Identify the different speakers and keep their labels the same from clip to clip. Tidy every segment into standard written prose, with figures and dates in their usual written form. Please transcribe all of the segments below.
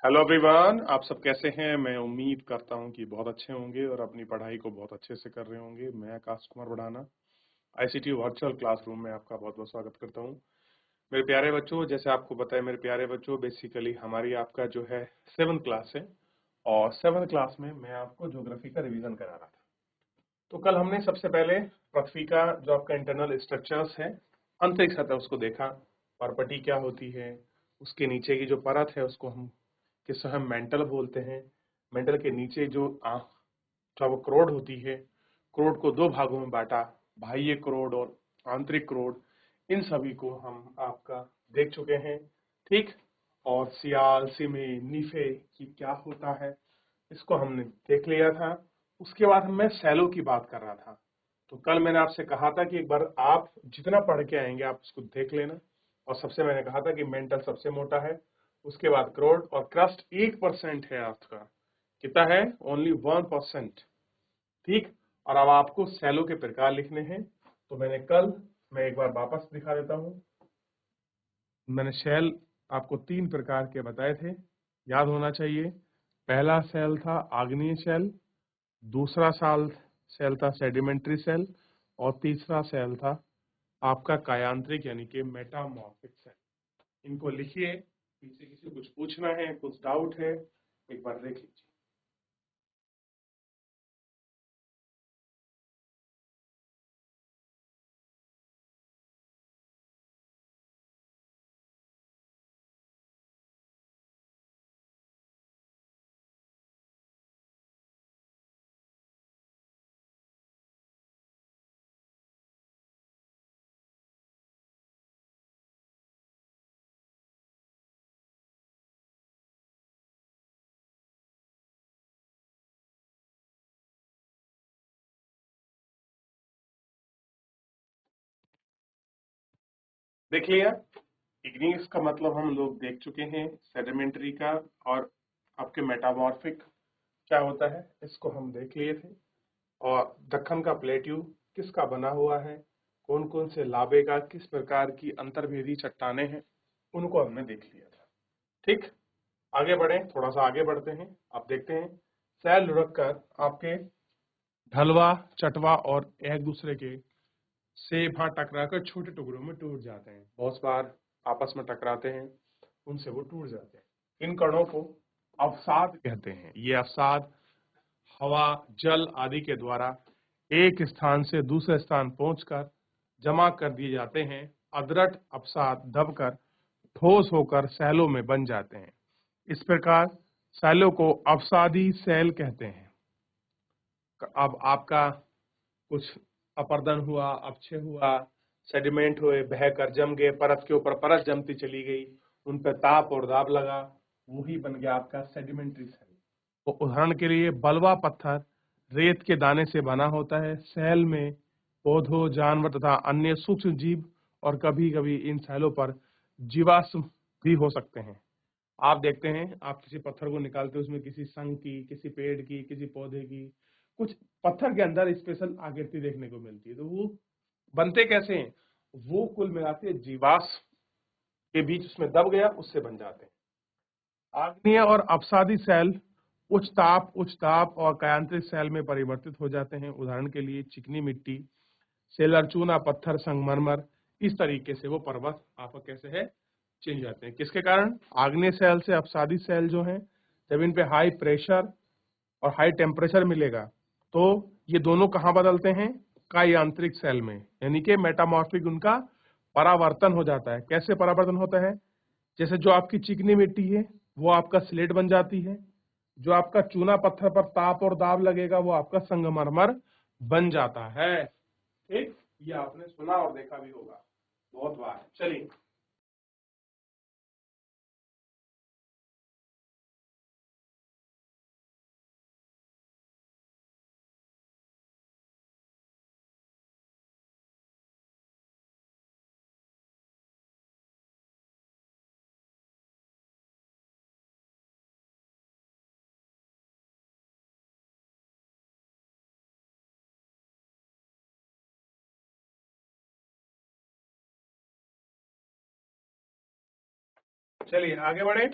Speaker 1: Hello everyone, आप सब कैसे हैं। मैं उम्मीद करता हूं कि बहुत अच्छे होंगे और अपनी पढ़ाई को बहुत अच्छे से कर रहे होंगे। मैं आकाश कुमार बढ़ाना आईसीटी वर्चुअल क्लासरूम में आपका बहुत बहुत स्वागत करता हूं। मेरे प्यारे बच्चों, जैसे आपको पता है मेरे प्यारे बच्चों, बेसिकली हमारी आपका जो है 7th क्लास है और 7th क्लास में मैं आपको ज्योग्राफी का रिवीजन करा रहा था। तो कल हमने सबसे पहले पृथ्वी का जो आपका इंटरनल स्ट्रक्चर्स है, अंतरिक्ष सतह, उसको देखा। पर्पटी क्या होती है, उसके नीचे की जो परत है उसको हम जिसे हम मेंटल बोलते हैं। मेंटल के नीचे जो वो करोड़ होती है, करोड़ को दो भागों में बांटा, बाह्य करोड़ और आंतरिक करोड़। इन सभी को हम आपका देख चुके हैं, ठीक। और सियाल, सिमे, नीफे की क्या होता है, इसको हमने देख लिया था। उसके बाद मैं सैलो की बात कर रहा था। तो कल मैंने आपसे कहा था कि एक बार आप जितना पढ़ के आएंगे आप उसको देख लेना। और सबसे मैंने कहा था कि मेंटल सबसे मोटा है, उसके बाद क्रोड, और क्रस्ट 1% है अर्थ का। कितना है? ओनली 1%, ठीक। और अब आपको सैलो के प्रकार लिखने हैं। तो मैं एक बार वापस दिखा देता हूं। मैंने शेल आपको 3 प्रकार के बताए थे, याद होना चाहिए। पहला सेल था आग्नेय सेल, दूसरा सेल था सेडिमेंट्री सेल, और तीसरा सेल था आपका कायांत्रिक यानी कि मेटामॉर्फिक सेल। इनको लिखिए, पीछे किसी को कुछ पूछना है, कुछ डाउट है, एक बार देख लीजिए। देख लिया। इग्नियस का मतलब हम लोग देख चुके हैं, सेडिमेंट्री का और आपके मेटामॉर्फिक क्या होता है इसको हम देख लिए थे। और दक्कन का प्लेट्यू किसका बना हुआ है, कौन कौन से लावे का, किस प्रकार की अंतर्वेदी चट्टाने हैं, उनको हमने देख लिया था, ठीक। आगे बढ़े, थोड़ा सा आगे बढ़ते हैं। आप देखते हैं सेल लुढ़क कर आपके ढलवा, चटवा और एक दूसरे के से वहां टकराकर छोटे टुकड़ों में टूट जाते हैं। बहुत बार आपस में टकराते हैं, उनसे वो टूट जाते हैं। इन कणों को अवसाद कहते हैं। ये अवसाद हवा, जल आदि के द्वारा एक स्थान से दूसरे स्थान पहुंचकर जमा कर दिए जाते हैं। अदरक अवसाद दबकर ठोस होकर सैलों में बन जाते हैं। इस प्रकार सैलों को अवसादी सेल कहते हैं। अब आपका कुछ अपर्दन हुआ, अपक्षय हुआ, सेडिमेंट हुए, बहकर जम गए, परत के ऊपर परत जमती चली गई, उन पर ताप और दाब लगा, वही बन गया आपका सेडिमेंट्री सेल। तो उदाहरण के लिए बलवा पत्थर रेत के दाने से बना होता है। सेल में पौधों, जानवर तथा अन्य सूक्ष्म जीव और कभी कभी इन सेलों पर जीवाश्म भी हो सकते हैं। आप देखते हैं, आप किसी पत्थर को निकालते हैं, उसमें किसी संग की, किसी पेड़ की, किसी पौधे की, कुछ पत्थर के अंदर स्पेशल आकृति देखने को मिलती है। तो वो बनते कैसे हैं? वो कुल मिलाते जीवाश्म के बीच उसमें दब गया, उससे बन जाते हैं। आग्नेय और अपसादी सेल उच्च ताप और कायांत्रिक सेल में परिवर्तित हो जाते हैं। उदाहरण के लिए चिकनी मिट्टी, सेलर चूना पत्थर, संगमरमर, इस तरीके से वो पर्वत आपका कैसे है, चेंज जाते हैं। किसके कारण? आग्नेय सेल से अपसादी सेल जो हैं, जब इन पे हाई प्रेशर और हाई टेम्परेचर मिलेगा तो ये दोनों कहाँ बदलते हैं? कायांत्रिक सेल में, यानी कि मेटामॉर्फिक उनका परावर्तन हो जाता है। कैसे परावर्तन होता है? जैसे जो आपकी चिकनी मिट्टी है वो आपका स्लेट बन जाती है, जो आपका चूना पत्थर पर ताप और दाब लगेगा वो आपका संगमरमर बन जाता है, ठीक। ये आपने सुना और देखा भी होगा बहुत बार। चलिए चलिए आगे बढ़े।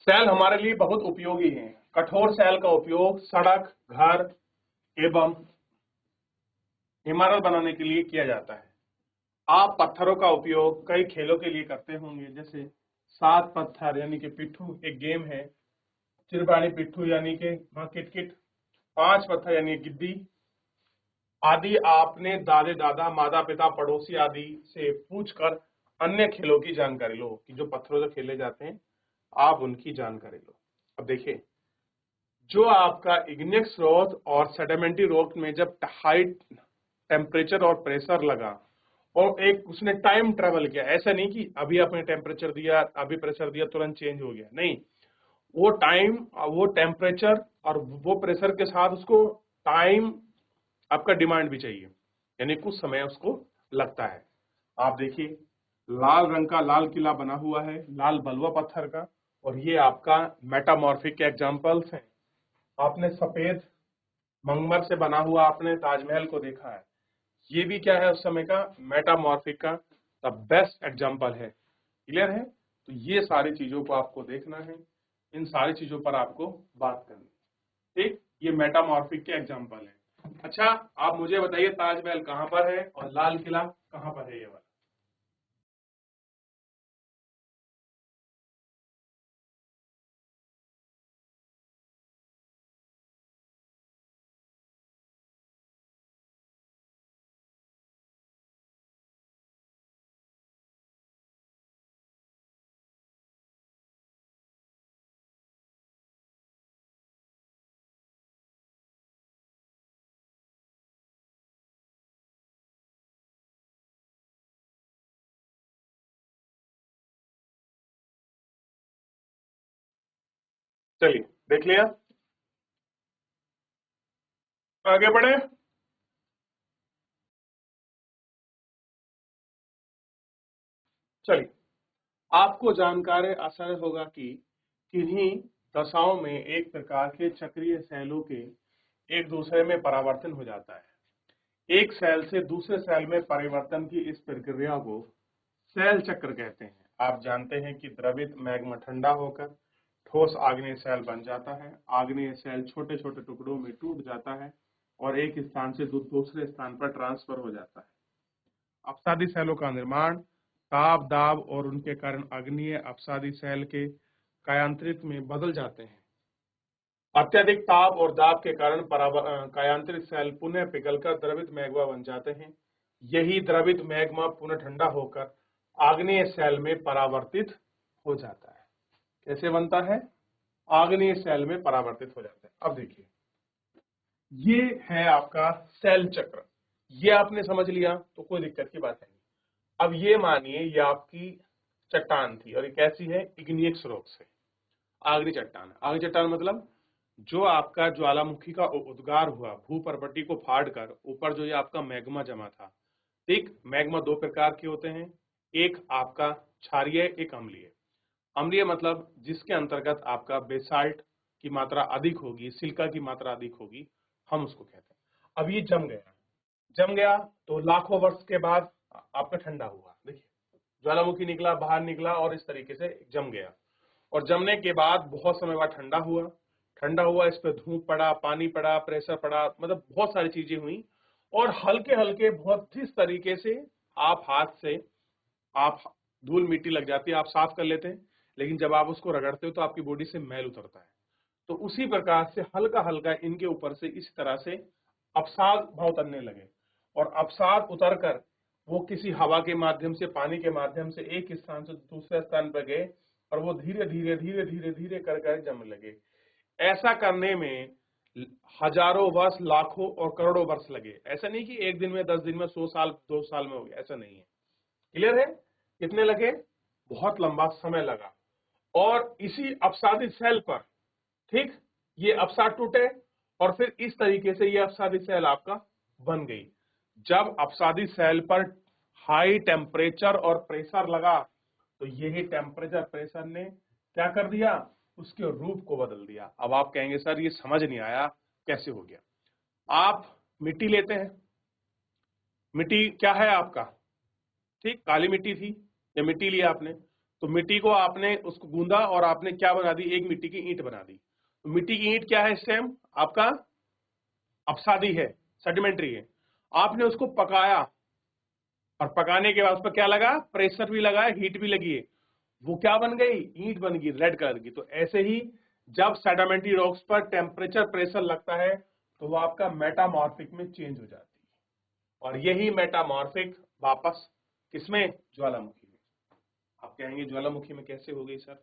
Speaker 1: सेल हमारे लिए बहुत उपयोगी हैं। कठोर सेल का उपयोग सड़क, घर एवं इमारत बनाने के लिए किया जाता है। आप पत्थरों का उपयोग कई खेलों के लिए करते होंगे, जैसे 7 पत्थर यानी कि पिट्ठू एक गेम है, चिरबानी पिट्ठू यानी कि किटकिट, 5 पत्थर यानी गिद्दी आदि। आपने दादे दादा, माता पिता, पड़ोसी आदि से पूछकर अन्य खेलों की जानकारी लो कि जो पत्थरों से खेले जाते हैं, आप उनकी जानकारी लो। अब देखिए, जो आपका इग्नियस स्रोत और सेडिमेंट्री रॉक में जब हाई टेम्परेचर और प्रेशर लगा और एक उसने टाइम ट्रेवल किया, ऐसा नहीं कि अभी आपने टेम्परेचर दिया, अभी प्रेशर दिया, तुरंत चेंज हो गया, नहीं। वो टाइम, वो टेम्परेचर और वो प्रेशर के साथ उसको टाइम आपका डिमांड भी चाहिए, यानी कुछ समय उसको लगता है। आप देखिए, लाल रंग का लाल किला बना हुआ है, लाल बलुआ पत्थर का, और ये आपका मेटामॉर्फिक के एग्जांपल्स हैं। आपने सफेद मंगमर से बना हुआ आपने ताजमहल को देखा है, ये भी क्या है, उस समय का मेटामॉर्फिक का द बेस्ट एग्जांपल है। क्लियर है? तो ये सारी चीजों को आपको देखना है, इन सारी चीजों पर आपको बात करनी है। ठीक, ये मेटामॉर्फिक के एग्जांपल है। अच्छा, आप मुझे बताइए ताजमहल कहां पर है और लाल किला कहां पर है, ये वाला। चलिए, देख लिया, आगे बढ़े। चलिए, आपको जानकारी आसान होगा कि किन्हीं दशाओं में एक प्रकार के चक्रीय सेलों के एक दूसरे में परावर्तन हो जाता है। एक सेल से दूसरे सेल में परिवर्तन की इस प्रक्रिया को सेल चक्र कहते हैं। आप जानते हैं कि द्रवित मैग्मा ठंडा होकर ठोस आग्नेय सेल बन जाता है। आग्नेय सेल छोटे छोटे टुकड़ों में टूट जाता है और एक स्थान से दूसरे स्थान पर ट्रांसफर हो जाता है। अपसादी सेलों का निर्माण ताप, दाब और उनके कारण अग्नीय अपसादी सेल के कायांतरित में बदल जाते हैं। अत्यधिक ताप और दाब के कारण कायांतरित सेल पुनः पिघलकर द्रवित मैग्मा बन जाते हैं। यही द्रवित मैग्मा पुनः ठंडा होकर आग्नेय सेल में परावर्तित हो जाता है। कैसे बनता है? आग्नेय सेल में परावर्तित हो जाता है। अब देखिए, ये है आपका सेल चक्र। ये आपने समझ लिया तो कोई दिक्कत की बात नहीं। अब ये मानिए ये आपकी चट्टान थी और ये कैसी है? इग्नियस रॉक से, आगरी चट्टान। आगरी चट्टान मतलब जो आपका ज्वालामुखी का उद्गार हुआ, भूपर्वती को फाड़कर ऊपर जो ये आपका मैग्मा जमा था। ठीक, मैग्मा दो प्रकार के होते हैं, एक आपका क्षारीय, एक अम्लीय। अम्लीय मतलब जिसके अंतर्गत आपका बेसाल्ट की मात्रा अधिक होगी, सिलिका की मात्रा अधिक होगी, हम उसको कहते हैं। अब ये जम गया तो लाखों वर्ष के बाद आपका ठंडा हुआ। देखिए, ज्वालामुखी निकला, बाहर निकला और इस तरीके से जम गया, और जमने के बाद बहुत समय बाद ठंडा हुआ, इस पे धूप पड़ा, पानी पड़ा, प्रेशर पड़ा, मतलब बहुत सारी चीजें हुई, और हल्के हल्के बहुत इस तरीके से आप हाथ से आप धूल मिट्टी लग जाती है, आप साफ कर लेते हैं, लेकिन जब आप उसको रगड़ते हो तो आपकी बॉडी से मैल उतरता है। तो उसी प्रकार से हल्का हल्का इनके ऊपर से इस तरह से अवसाद भाव उतरने लगे, और अवसाद उतरकर वो किसी हवा के माध्यम से, पानी के माध्यम से एक स्थान से दूसरे स्थान पर गए, और वो धीरे धीरे धीरे धीरे धीरे कर जमने लगे। ऐसा करने में हजारों वर्ष, लाखों और करोड़ों वर्ष लगे। ऐसा नहीं कि एक दिन में, 10 दिन में, 100 साल, 2 साल में हो गया, ऐसा नहीं है। क्लियर है? कितने लगे? बहुत लंबा समय लगा। और इसी अपसादित सेल पर, ठीक, ये अपसाद टूटे और फिर इस तरीके से ये अपसादित सेल आपका बन गई। जब अपसादित सेल पर हाई टेम्परेचर और प्रेशर लगा तो यही टेम्परेचर प्रेशर ने क्या कर दिया? उसके रूप को बदल दिया। अब आप कहेंगे सर ये समझ नहीं आया, कैसे हो गया? आप मिट्टी लेते हैं, मिट्टी क्या है आपका? ठीक, काली मिट्टी थी, या मिट्टी लिया आपने, तो मिट्टी को आपने उसको गूंदा और आपने क्या बना दी, एक मिट्टी की ईंट बना दी। तो मिट्टी की ईंट क्या है इस टाइम, आपका अपसादी है, सेडिमेंट्री है। आपने उसको पकाया और पकाने के बाद उस पर क्या लगा, प्रेशर भी लगा है, हीट भी लगी है, वो क्या बन गई, ईंट बन गई रेड कलर की। तो ऐसे ही जब सेडिमेंट्री रॉक्स पर टेम्परेचर प्रेशर लगता है तो वो आपका मेटामॉर्फिक में चेंज हो जाती है, और यही मेटामॉर्फिक वापस किसमें, ज्वालामुखी में। आप कहेंगे ज्वालामुखी में कैसे हो गई सर,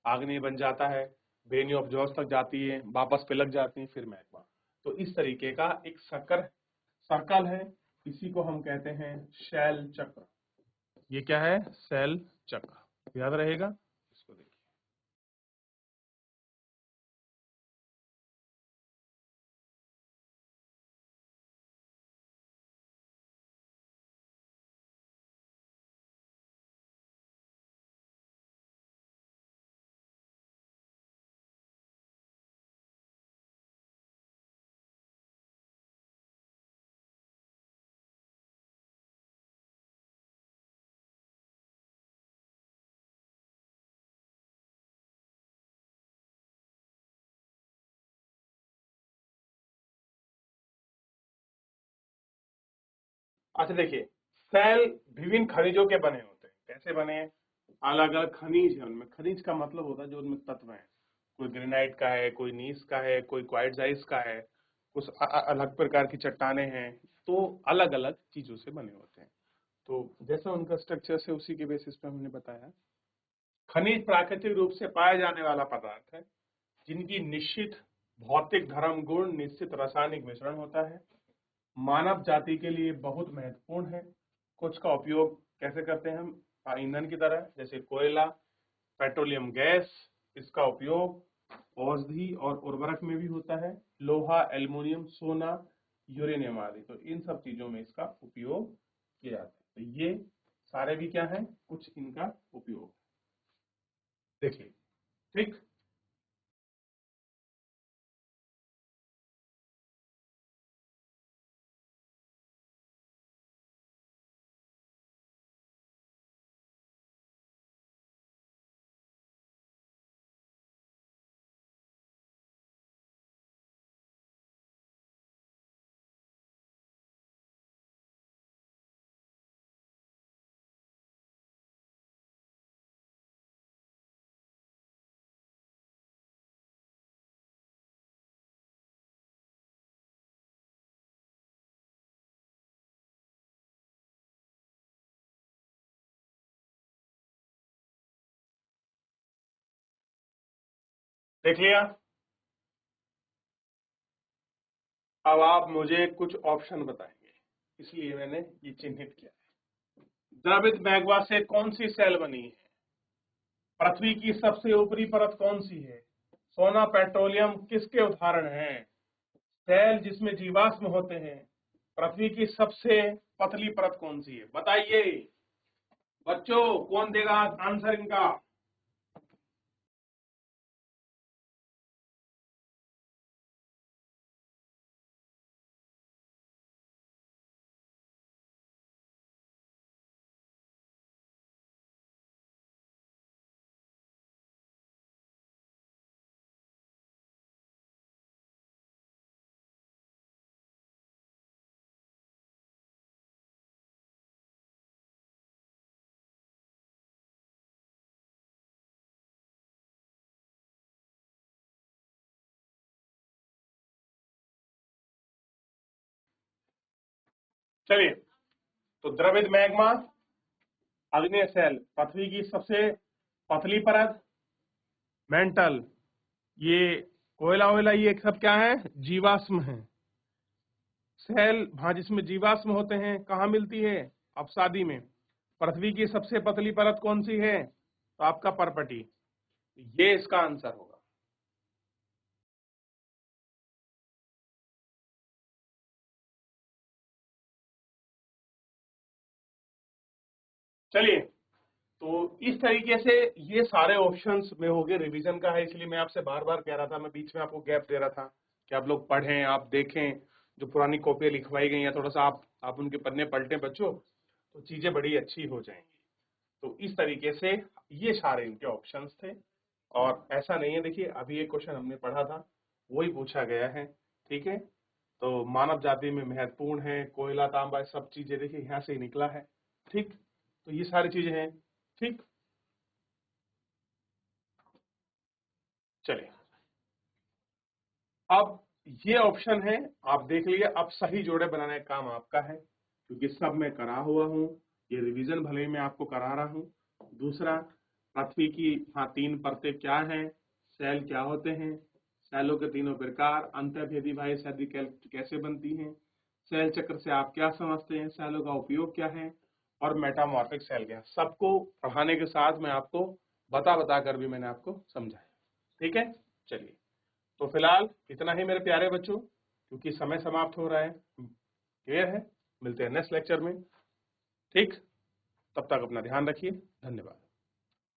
Speaker 1: आग्नेय बन जाता है, वेन्यू ऑफ जॉस तक जाती है, वापस पिलक जाती है, फिर मैग्मा। तो इस तरीके का एक सर्कल है, इसी को हम कहते हैं शैल चक्र। ये क्या है, शैल चक्र, याद रहेगा इसको। देखिए अच्छा, देखिए सेल विभिन्न खनिजों के बने होते हैं। कैसे बने हैं, अलग अलग खनिज है उनमें। खनिज का मतलब होता है जो उनमें तत्व है, कोई ग्रेनाइट का है, कोई नीस का है, कोई क्वार्ट्जाइट का है, कुछ अलग प्रकार की चट्टाने हैं। तो अलग अलग चीजों से बने होते हैं। तो जैसा उनका स्ट्रक्चर है उसी के बेसिस पे हमने बताया। खनिज प्राकृतिक रूप से पाया जाने वाला पदार्थ है जिनकी निश्चित भौतिक धर्म गुण, निश्चित रासायनिक मिश्रण होता है, मानव जाति के लिए बहुत महत्वपूर्ण है। कुछ का उपयोग कैसे करते हैं हम, ईंधन की तरह, जैसे कोयला, पेट्रोलियम गैस, इसका उपयोग औषधि और उर्वरक में भी होता है। लोहा, एल्युमिनियम, सोना, यूरेनियम आदि, तो इन सब चीजों में इसका उपयोग किया जाता है। तो ये सारे भी क्या है, कुछ इनका उपयोग। देखिए, ठीक। देख लिया। अब आप मुझे कुछ ऑप्शन बताएंगे, इसलिए मैंने ये चिन्हित किया है। द्रवित मैग्मा से कौन सी सेल बनी है, पृथ्वी की सबसे ऊपरी परत कौन सी है, सोना, पेट्रोलियम किसके उदाहरण हैं, सेल जिसमें जीवाश्म होते हैं, पृथ्वी की सबसे पतली परत कौन सी है, बताइए बच्चों, कौन देगा आंसर इनका। चलिए, तो द्रवित मैग्मा, अग्नेय सेल, पृथ्वी की सबसे पतली परत, मेंटल, ये कोयला वोयला ये सब क्या है, जीवाश्म है। सेल हाँ जिसमें जीवाश्म होते हैं कहाँ मिलती है, अपसादी में। पृथ्वी की सबसे पतली परत कौन सी है, तो आपका परपटी। ये इसका आंसर होगा। चलिए, तो इस तरीके से ये सारे ऑप्शंस में हो गए। रिवीजन का है, इसलिए मैं आपसे बार बार कह रहा था, मैं बीच में आपको गैप दे रहा था कि आप लोग पढ़ें, आप देखें, जो पुरानी कॉपियां लिखवाई गई हैं थोड़ा सा आप उनके पन्ने पलटें बच्चों, तो चीजें बड़ी अच्छी हो जाएंगी। तो इस तरीके से ये सारे इनके ऑप्शंस थे। और ऐसा नहीं है, देखिए अभी एक क्वेश्चन हमने पढ़ा था वही पूछा गया है, ठीक है। तो मानव जाति में महत्वपूर्ण है कोयला, तांबा, सब चीजें देखिए यहाँ से ही निकला है, ठीक। तो ये सारी चीजें हैं, ठीक। चलिए अब ये ऑप्शन है, आप देख लीजिए। अब सही जोड़े बनाने का काम आपका है, क्योंकि सब मैं करा हुआ हूँ, ये रिवीजन भले ही मैं आपको करा रहा हूँ। दूसरा, पृथ्वी की हाँ 3 परतें क्या हैं, सेल क्या होते हैं, सेलों के 3 प्रकार, अंतःभेदी बाह्य सेल कैसे बनती हैं, सेल चक्र से आप क्या समझते हैं, सेलों का उपयोग क्या है, और मेटामॉर्फिक सेल क्या है। सबको पढ़ाने के साथ मैं आपको बता कर भी मैंने आपको समझाया, ठीक है। चलिए, तो फिलहाल इतना ही मेरे प्यारे बच्चों, क्योंकि समय समाप्त हो रहा है। क्लियर है? मिलते हैं नेक्स्ट लेक्चर में, ठीक। तब तक अपना ध्यान रखिए, धन्यवाद।